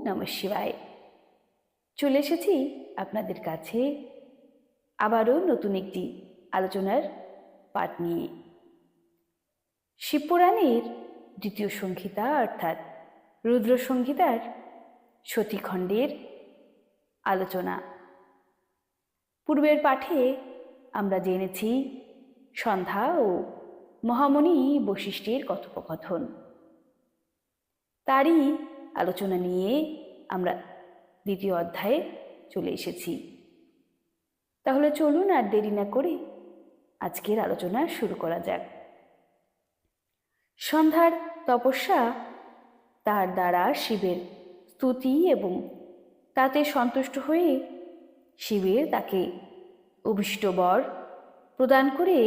নমঃ শিবায়। চলে এসেছি আপনাদের কাছে আবারও নতুন একটি আলোচনার পাঠ নিয়ে। শিবপুরাণের দ্বিতীয় সংহিতা অর্থাৎ রুদ্র সংহিতার সতীখণ্ডের আলোচনা। পূর্বের পাঠে আমরা জেনেছি সন্ধ্যা ও মহামুনি বশিষ্ঠের কথোপকথন। তারই আলোচনা নিয়ে আমরা দ্বিতীয় অধ্যায়ে চলে এসেছি। তাহলে চলুন আর দেরি না করে আজকের আলোচনা শুরু করা যাক। সন্ধ্যার তপস্যা তার দ্বারা শিবের স্তুতি এবং তাতে সন্তুষ্ট হয়ে শিবের তাকে অভীষ্ট বর প্রদান করে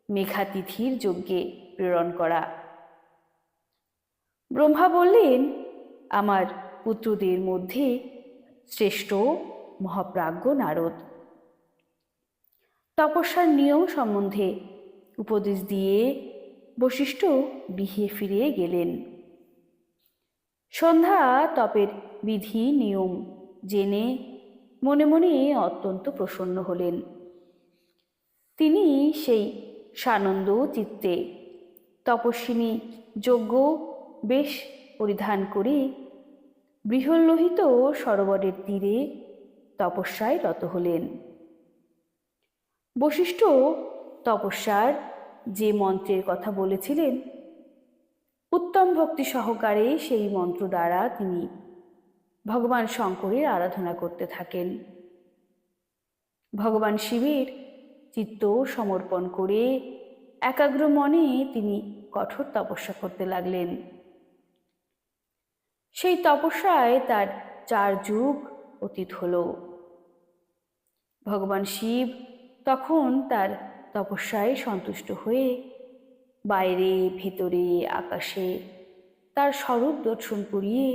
মেঘাতিথির যজ্ঞে প্রেরণ করা। ব্রহ্মা বললেন, আমার পুত্রদের মধ্যে শ্রেষ্ঠ মহাপ্রাজ্ঞ নারদ। তপস্যার নিয়ম সম্বন্ধে উপদেশ দিয়ে বশিষ্ঠ গৃহে ফিরে গেলেন। সন্ধ্যা তপের বিধি নিয়ম জেনে মনে মনে অত্যন্ত প্রসন্ন হলেন। তিনি সেই সানন্দ চিত্তে তপস্বিনী যজ্ঞ বেশ পরিধান করে বৃহল্লোহিত সরোবরের তীরে তপস্যায় রত হলেন। বশিষ্ঠ তপস্যার যে মন্ত্রের কথা বলেছিলেন, উত্তম ভক্তি সহকারে সেই মন্ত্র দ্বারা তিনি ভগবান শঙ্করের আরাধনা করতে থাকেন। ভগবান শিবের চিত্ত সমর্পণ করে একাগ্র মনে তিনি কঠোর তপস্যা করতে লাগলেন। সেই তপস্যায় তার 4 যুগ অতীত হল। ভগবান শিব তখন তার তপস্যায় সন্তুষ্ট হয়ে বাইরে ভেতরে আকাশে তার স্বরূপ দর্শন করিয়ে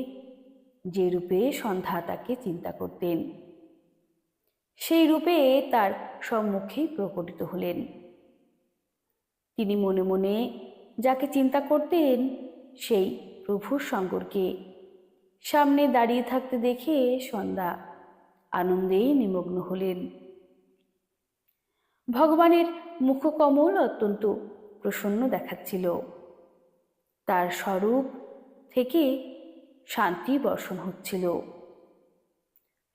যে রূপে সন্ধ্যা তাকে চিন্তা করতেন, সেই রূপে তার সম্মুখেই প্রকটিত হলেন। তিনি মনে মনে যাকে চিন্তা করতেন সেই প্রভুর শঙ্করকে সামনে দাঁড়িয়ে থাকতে দেখে সন্ধ্যা আনন্দেই নিমগ্ন হলেন। ভগবানের মুখকমল অত্যন্ত প্রসন্ন দেখাচ্ছিল। তার স্বরূপ থেকে শান্তি বর্ষণ হচ্ছিল।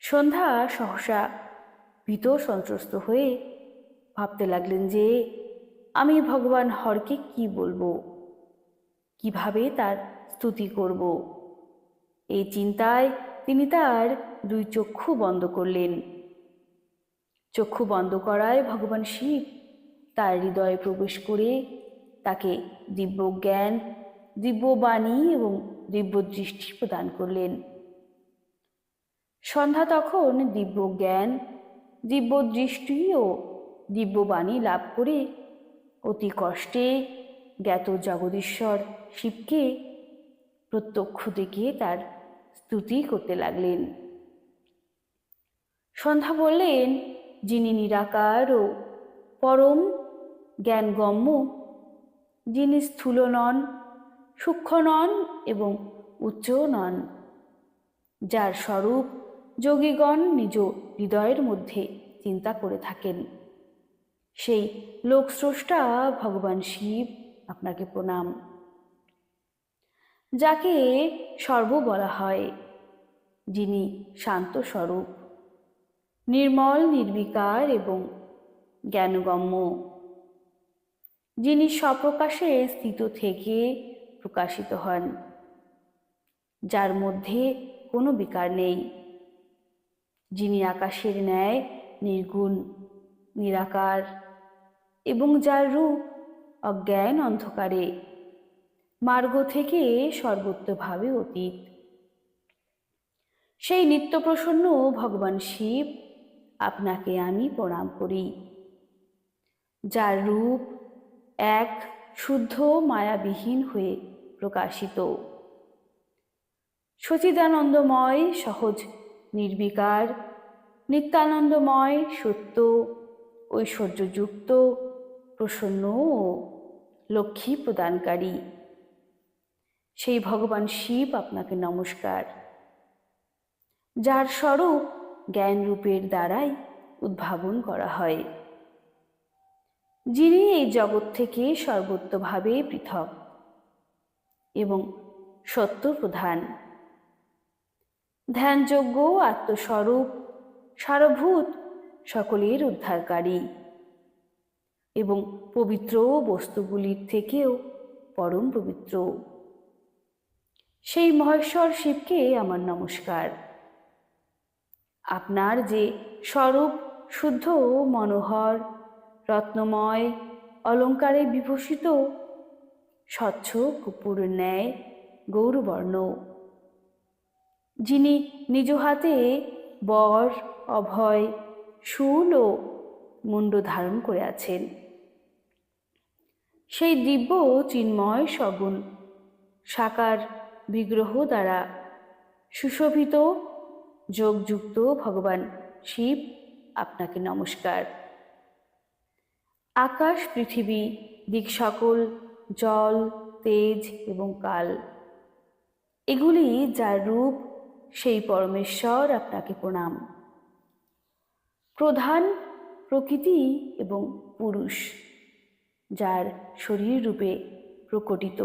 সন্ধ্যা সহসা ভীত সন্ত্রস্ত হয়ে ভাবতে লাগলেন যে আমি ভগবান হরকে কি বলবো, কিভাবে তার স্তুতি করব। এই চিন্তায় তিনি তার 2 চক্ষু বন্ধ করলেন। চক্ষু বন্ধ করায় ভগবান শিব তার হৃদয়ে প্রবেশ করে তাকে দিব্য জ্ঞান, দিব্য বাণী এবং দিব্য দৃষ্টি প্রদান করলেন। সন্ধ্যা তখন দিব্য জ্ঞান, দিব্য দৃষ্টি ও দিব্য বাণী লাভ করে অতি কষ্টে জ্ঞাত জগদীশ্বর শিবকে প্রত্যক্ষ দেখে তার স্তুতি করতে লাগলেন। সন্ধ্যা বললেন, যিনি নিরাকার ও পরম জ্ঞানগম্য, যিনি স্থূল নন, সূক্ষ্ম নন এবং উচ্চ নন, যার স্বরূপ যোগীগণ নিজ হৃদয়ের মধ্যে চিন্তা করে থাকেন, সেই লোকস্রষ্টা ভগবান শিব আপনাকে প্রণাম। যাকে সর্ব বলা হয়, যিনি শান্ত স্বরূপ, নির্মল নির্বিকার এবং জ্ঞানগম্য, যিনি স্বপ্রকাশে স্থিত থেকে প্রকাশিত হন, যার মধ্যে কোনো বিকার নেই, যিনি আকাশের ন্যায় নির্গুণ নিরাকার এবং যার রূপ অজ্ঞান অন্ধকারে মার্গ থেকে সর্বত্রভাবে অতীত, সেই নিত্যপ্রসন্ন ভগবান শিব আপনাকে আমি প্রণাম করি, যার রূপ এক শুদ্ধ মায়াবিহীন হয়ে প্রকাশিত, সচিদানন্দময়, সহজ নির্বিকার, নিত্যানন্দময়, সত্য, ঐশ্বর্যযুক্ত, প্রসন্ন ও লক্ষ্মী প্রদানকারী সেই ভগবান শিব আপনাকে নমস্কার। যার স্বরূপ জ্ঞান রূপের দ্বারাই উদ্ভাবন করা হয়, যিনি এই জগৎ থেকে সর্বত্রভাবে পৃথক এবং সত্য প্রধান, ধ্যানযোগ্য আত্মস্বরূপ সারভূত সকলের উদ্ধারকারী এবং পবিত্র বস্তুগুলির থেকেও পরম পবিত্র, সেই মহেশ্বর শিবকে আমার নমস্কার। আপনার যে স্বরূপ শুদ্ধ, মনোহর, রত্নময়, অলঙ্কারে বিভূষিত, স্বচ্ছ কর্পূরের ন্যায় গৌরবর্ণ, যিনি নিজ হাতে বর, অভয়, শূল ও মুণ্ড ধারণ করে আছেন, সেই দিব্য চিন্ময় সগুণ সাকার বিগ্রহ দ্বারা সুশোভিত যোগযুক্ত ভগবান শিব, আপনাকে নমস্কার। আকাশ, পৃথিবী, দিক সকল, জল, তেজ এবং কাল, এগুলি যার রূপ, সেই পরমেশ্বর, আপনাকে প্রণাম। প্রধান প্রকৃতি এবং পুরুষ, যার শরীর রূপে প্রকটিত,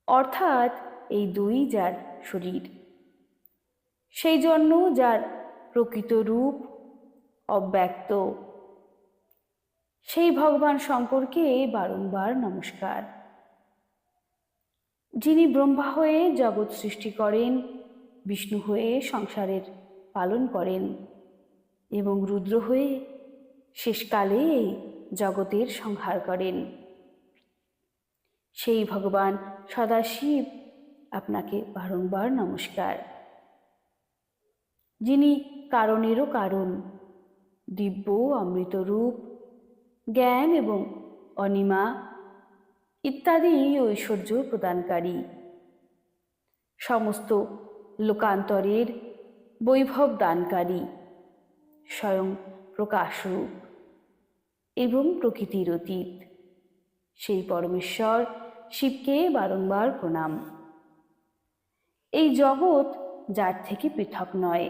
অর্থাৎ এই দুই যার শরীর, সেই জন্য যার প্রকৃত রূপ অব্যক্ত, সেই ভগবান শঙ্করকে বারংবার নমস্কার। যিনি ব্রহ্মা হয়ে জগৎ সৃষ্টি করেন, বিষ্ণু হয়ে সংসারের পালন করেন এবং রুদ্র হয়ে শেষকালে এই জগতের সংহার করেন, সেই ভগবান সদাশিব, আপনাকে বারংবার নমস্কার। যিনি কারণেরও কারণ, দিব্য অমৃত রূপ, জ্ঞান এবং অনিমা ইত্যাদি ঐশ্বর্য প্রদানকারী, সমস্ত লোকান্তরের বৈভব দানকারী, স্বয়ং প্রকাশরূপ এবং প্রকৃতির অতীত, সেই পরমেশ্বর শিবকে বারংবার প্রণাম। এই জগৎ যার থেকে পৃথক নয়,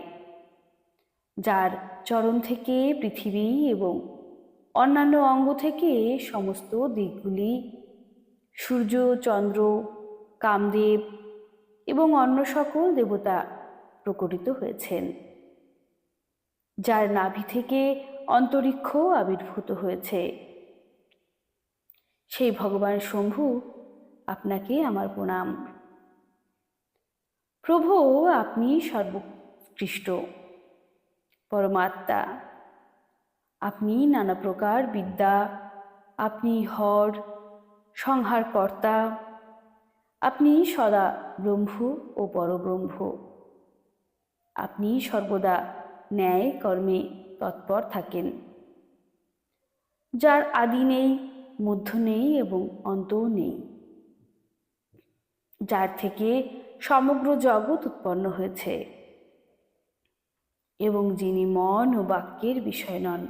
যার চরণ থেকে পৃথিবী এবং অন্যান্য অঙ্গ থেকে সমস্ত দিকগুলি, সূর্য, চন্দ্র, কামদেব এবং অন্য সকল দেবতা প্রকটিত হয়েছেন, যার নাভি থেকে অন্তরিক্ষ আবির্ভূত হয়েছে, সেই ভগবান শম্ভু, আপনাকে আমার প্রণাম। প্রভু, আপনি সর্বোৎকৃষ্ট পরমাত্মা, আপনি নানা প্রকার বিদ্যা, আপনি হর সংহারকর্তা, আপনি সদা ব্রহ্ম ও পরব্রহ্ম, আপনি সর্বদা ন্যায় কর্মে তৎপর থাকেন, যার আদি নেই, মধ্য নেই এবং অন্তও নেই, যার থেকে সমগ্র জগৎ উৎপন্ন হয়েছে এবং যিনি মন ও বাক্যের বিষয় নন।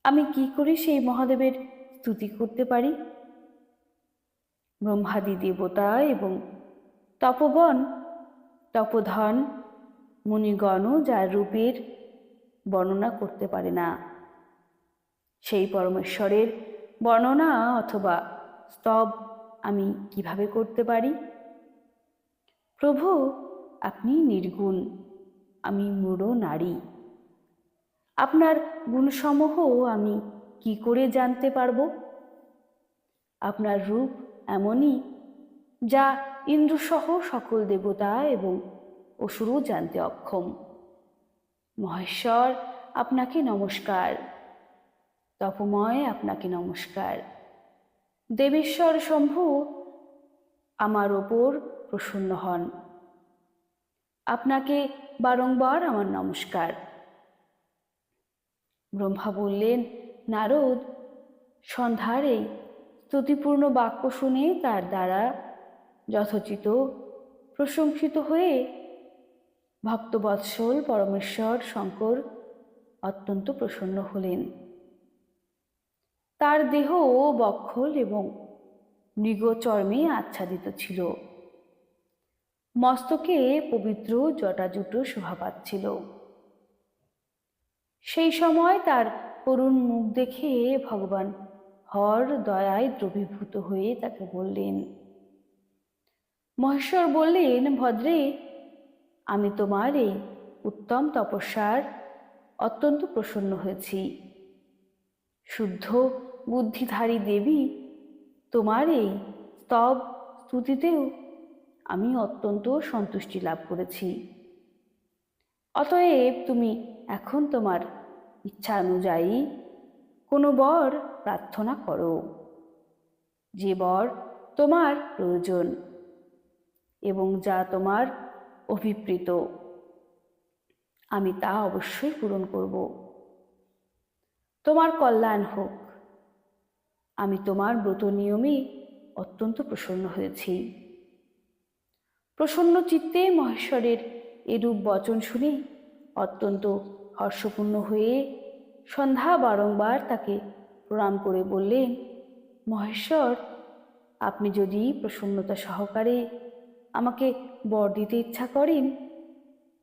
আমি কি করে সেই মহাদেবের স্তুতি করতে পারি? ব্রহ্মাদি দেবতা এবং তপবন তপধন মুনিগণও যার রূপের বর্ণনা করতে পারে না, সেই পরমেশ্বরের বর্ণনা অথবা স্তব আমি কিভাবে করতে পারি? প্রভু, আপনি নির্গুণ, আমি মূঢ় নারী, আপনার গুণসমূহ আমি কি করে জানতে পারব? আপনার রূপ এমনই যা ইন্দ্রসহ সকল দেবতা এবং অসুরও জানতে অক্ষম। মহেশ্বর, আপনাকে নমস্কার। তপময়, আপনাকে নমস্কার। দেবেশ্বর শম্ভু, আমার ওপর প্রসন্ন হন, আপনাকে বারংবার আমার নমস্কার। ব্রহ্মা বললেন, নারদ, সন্ধ্যার এই স্তুতিপূর্ণ বাক্য শুনে তার দ্বারা যথোচিত প্রশংসিত হয়ে ভক্তবৎসল পরমেশ্বর শঙ্কর অত্যন্ত প্রসন্ন হলেন। তার দেহ বক্ষল এবং মৃগচর্মে আচ্ছাদিত ছিল। মস্তকে পবিত্র জটাজুটো শোভা পাচ্ছিল। সেই সময় তার করুণ মুখ দেখে ভগবান হর দয়ায় দ্রবীভূত হয়ে তাকে বললেন, মহেশ্বর বললেন, ভদ্রে, আমি তোমার এই উত্তম তপস্যার অত্যন্ত প্রসন্ন হয়েছি। শুদ্ধ বুদ্ধিধারী দেবী, তোমার এই স্তব স্তুতিতেও আমি অত্যন্ত সন্তুষ্টি লাভ করেছি। অতএব তুমি এখন তোমার ইচ্ছা অনুযায়ী কোনো বর প্রার্থনা করো, যে বর তোমার প্রয়োজন এবং যা তোমার অভিপ্রেত, আমি তা অবশ্যই পূরণ করব। তোমার কল্যাণ হোক। আমি তোমার ব্রত নিয়মে অত্যন্ত প্রসন্ন হয়েছি। প্রসন্ন চিত্তে মহেশ্বরের এরূপ বচন শুনে অত্যন্ত হর্ষপূর্ণ হয়ে সন্ধ্যা বারংবার তাকে প্রণাম করে বললেন, মহেশ্বর, আপনি যদি প্রসন্নতা সহকারে আমাকে বর দিতে ইচ্ছা করেন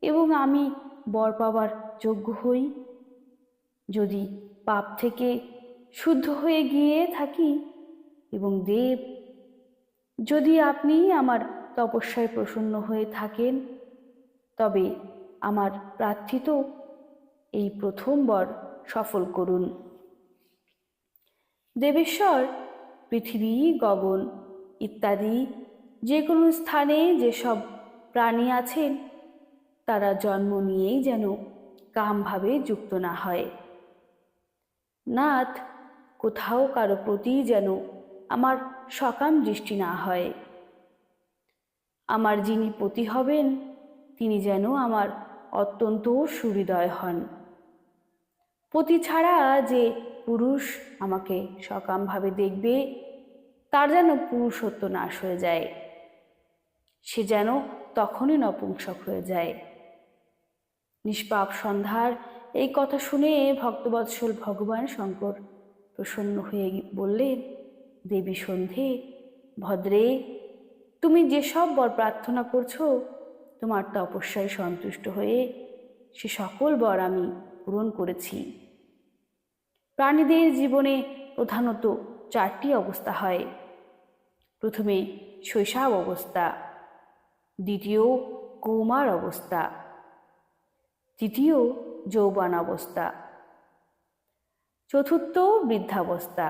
এবং আমি বর পাবার যোগ্য হই, যদি পাপ থেকে শুদ্ধ হয়ে গিয়ে থাকি এবং দেব, যদি আপনি আমার তপস্যায় প্রসন্ন হয়ে থাকেন, তবে আমার প্রার্থিত এই প্রথম বর সফল করুন। দেবেশ্বর পৃথিবী, গগন ইত্যাদি যে কোনো স্থানে যেসব প্রাণী আছেন, তারা জন্ম নিয়েই যেন কামভাবে যুক্ত না হয়। নাথ, কোথাও কারো প্রতি যেন আমার সকাম দৃষ্টি না হয়। আমার যিনি পতি হবেন, তিনি যেন আমার অত্যন্ত সুহৃদয় হন। পতি ছাড়া যে পুরুষ আমাকে সকামভাবে দেখবে, তার যেন পুরুষত্ব নাশ হয়ে যায়, সে যেন তখনই নপুংসক হয়ে যায়। নিষ্পাপ সন্ধ্যার এই কথা শুনে ভক্তবৎসল ভগবান শঙ্কর প্রসন্ন হয়ে বললেন, দেবী সন্ধে, ভদ্রে, তুমি যেসব বর প্রার্থনা করছো, তোমার তপস্যায় সন্তুষ্ট হয়ে সে সকল বর আমি পূরণ করেছি। প্রাণীদের জীবনে প্রধানত 4টি অবস্থা হয়। প্রথমে শৈশব অবস্থা, দ্বিতীয় কৌমার অবস্থা, তৃতীয় যৌবন অবস্থা, চতুর্থ বৃদ্ধাবস্থা।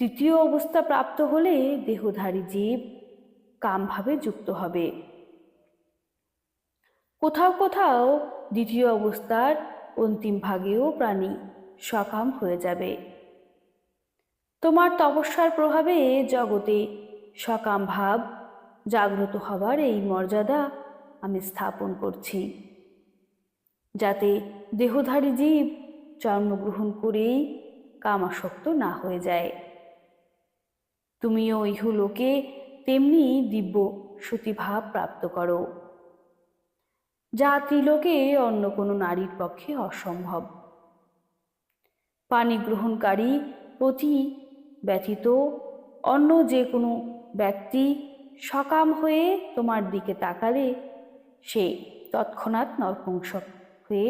তৃতীয় অবস্থা প্রাপ্ত হলে দেহধারী জীব কামভাবে যুক্ত হবে। কোথাও কোথাও দ্বিতীয় অবস্থার অন্তিম ভাগেও প্রাণী সকাম হয়ে যাবে। তোমার তপস্যার প্রভাবে জগতে সকাম ভাব জাগ্রত হবার এই মর্যাদা আমি স্থাপন করছি, যাতে দেহধারী জীব জন্মগ্রহণ করেই কামাসক্ত না হয়ে যায়। তুমিও ইহলোকে তেমনি দিব্য সতীভাব প্রাপ্ত করো, যা ত্রিলোকে অন্য কোনো নারীর পক্ষে অসম্ভব। পানি গ্রহণকারী পতি ব্যতীত অন্য যে কোনো ব্যক্তি সকাম হয়ে তোমার দিকে তাকালে সে তৎক্ষণাৎ নপুংসক হয়ে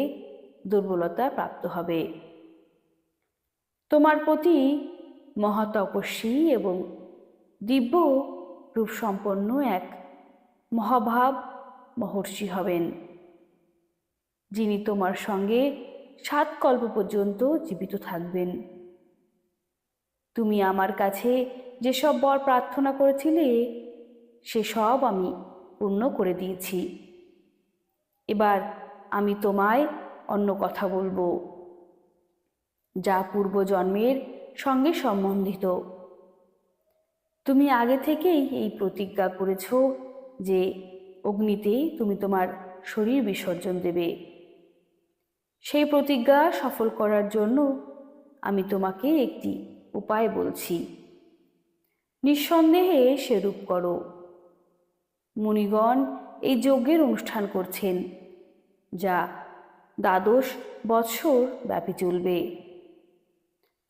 দুর্বলতা প্রাপ্ত হবে। তোমার প্রতি মহাতপস্বী এবং দিব্য রূপসম্পন্ন এক মহাভাব মহর্ষি হবেন, যিনি তোমার সঙ্গে 7 কল্প পর্যন্ত জীবিত থাকবেন। তুমি আমার কাছে যেসব বর প্রার্থনা করেছিলে, সেসব আমি পূর্ণ করে দিয়েছি। এবার আমি তোমায় অন্য কথা বলবো, যা পূর্বজন্মের সঙ্গে সম্বন্ধিত। তুমি আগে থেকেই এই প্রতিজ্ঞা করেছ যে অগ্নিতে তুমি তোমার শরীর বিসর্জন দেবে। সেই প্রতিজ্ঞা সফল করার জন্য আমি তোমাকে একটি উপায় বলছি, নিঃসন্দেহে সেরূপ করো। মুনিগণ এই যজ্ঞের অনুষ্ঠান করছেন, যা 12 বৎসর ব্যাপী চলবে।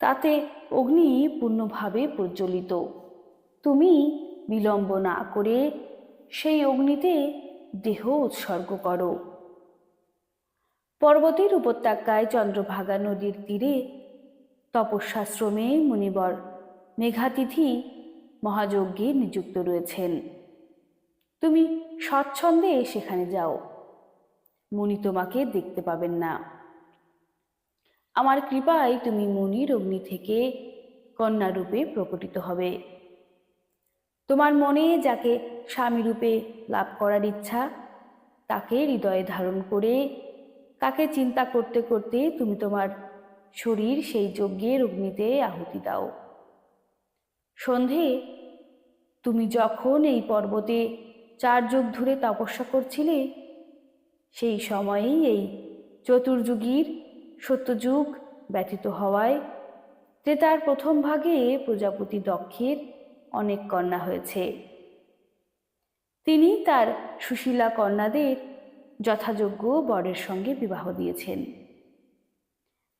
তাতে অগ্নি পূর্ণভাবে প্রজ্বলিত। তুমি বিলম্ব না করে সেই অগ্নিতে দেহ উৎসর্গ করো। পর্বতের উপত্যকায় চন্দ্রভাগা নদীর তীরে তপস্যাশ্রমে মুনিবর মেঘাতিথি মহাযজ্ঞে নিযুক্ত রয়েছেন। তুমি স্বচ্ছন্দে সেখানে যাও, মুনি তোমাকে দেখতে পাবেন না। আমার কৃপায় তুমি মুনির অগ্নি থেকে কন্যারূপে প্রকটিত হবে। তোমার মনে যাকে স্বামীরূপে লাভ করার ইচ্ছা, তাকে হৃদয়ে ধারণ করে তাকে চিন্তা করতে করতে তুমি তোমার শরীর সেই যজ্ঞের অগ্নিতে আহুতি দাও। সন্ধে তুমি যখন এই পর্বতে 4 যুগ ধরে তপস্যা করছিলে, সেই সময়েই এই চতুর্যুগীর সত্যযুগ ব্যতীত হওয়ায় ত্রেতার প্রথম ভাগে প্রজাপতি দক্ষের অনেক কন্যা হয়েছে। তিনি তার সুশীলা কন্যাদের যথাযোগ্য বরের সঙ্গে বিবাহ দিয়েছেন।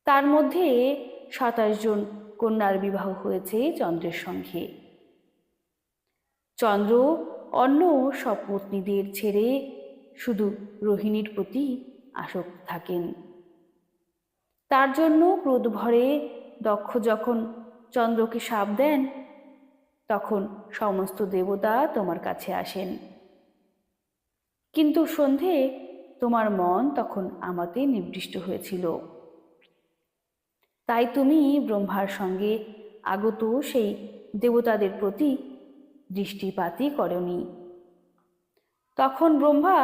তার মধ্যে 27 জন কন্যার বিবাহ হয়েছে চন্দ্রের সঙ্গে। চন্দ্র অন্য সব পত্নীদের ছেড়ে শুধু রোহিণীর প্রতি আসক্ত থাকেন। তার জন্য ক্রোধ ভরে দক্ষ যখন চন্দ্রকে শাপ দেন, তখন সমস্ত দেবতা তোমার কাছে আসেন। কিন্তু সন্ধে তোমার মন তখন আমাতে নিবিষ্ট হয়েছিল, তাই তুমি ব্রহ্মার সঙ্গে আগত সেই দেবতাদের প্রতি দৃষ্টিপাতই করনি। তখন ব্রহ্মা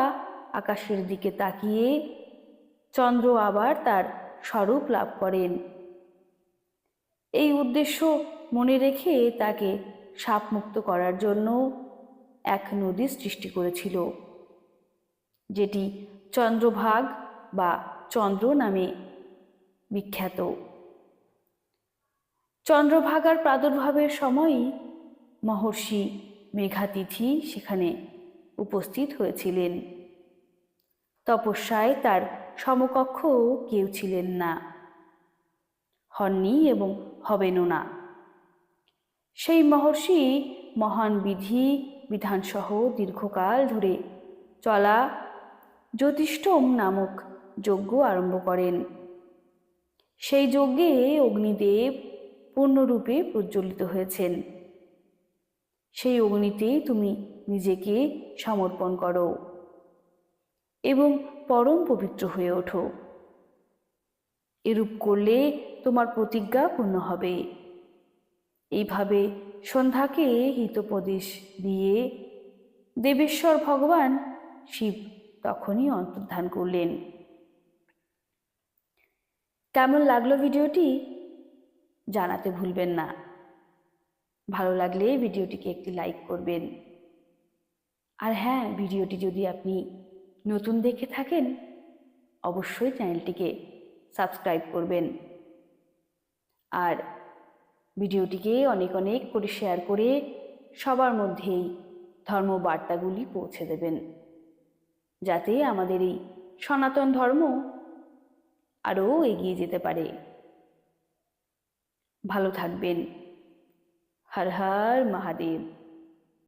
আকাশের দিকে তাকিয়ে চন্দ্র আবার তার স্বরূপ লাভ করেন। এই উদ্দেশ্য মনে রেখে তাকে শাপমুক্ত করার জন্য এক নদী সৃষ্টি করেছিল, যেটি চন্দ্রভাগ বা চন্দ্র নামে বিখ্যাত। চন্দ্রভাগার প্রাদুর্ভাবের সময়ই মহর্ষি মেঘাতিথি সেখানে উপস্থিত হয়েছিলেন। তপস্যায় তার সমকক্ষ কেউ ছিলেন না, হননি এবং হবেনও না। সেই মহর্ষি মহান বিধি বিধানসহ দীর্ঘকাল ধরে চলা জ্যোতিষ্ঠম নামক যজ্ঞ আরম্ভ করেন। সেই যজ্ঞে অগ্নিদেব পূর্ণরূপে প্রজ্বলিত হয়েছেন। সেই অগ্নিতে তুমি নিজেকে সমর্পণ করো এবং পরম পবিত্র হয়ে ওঠো। এরূপ করলে তোমার প্রতিজ্ঞা পূর্ণ হবে। এইভাবে সন্ধ্যাকে হিতোপদেশ দিয়ে দেবেশ্বর ভগবান শিব তখনই অন্তর্ধান করলেন। কেমন লাগলো ভিডিওটি জানাতে ভুলবেন না। ভালো লাগলে ভিডিওটিকে একটি লাইক করবেন। আর হ্যাঁ, ভিডিওটি যদি আপনি নতুন দেখে থাকেন, অবশ্যই চ্যানেলটিকে সাবস্ক্রাইব করবেন। আর ভিডিওটিকে অনেক অনেক করে শেয়ার করে সবার মধ্যেই ধর্মবার্তাগুলি পৌঁছে দেবেন, যাতে আমাদের এই সনাতন ধর্ম আরও এগিয়ে যেতে পারে। ভালো থাকবেন। হর হর মহাদেব।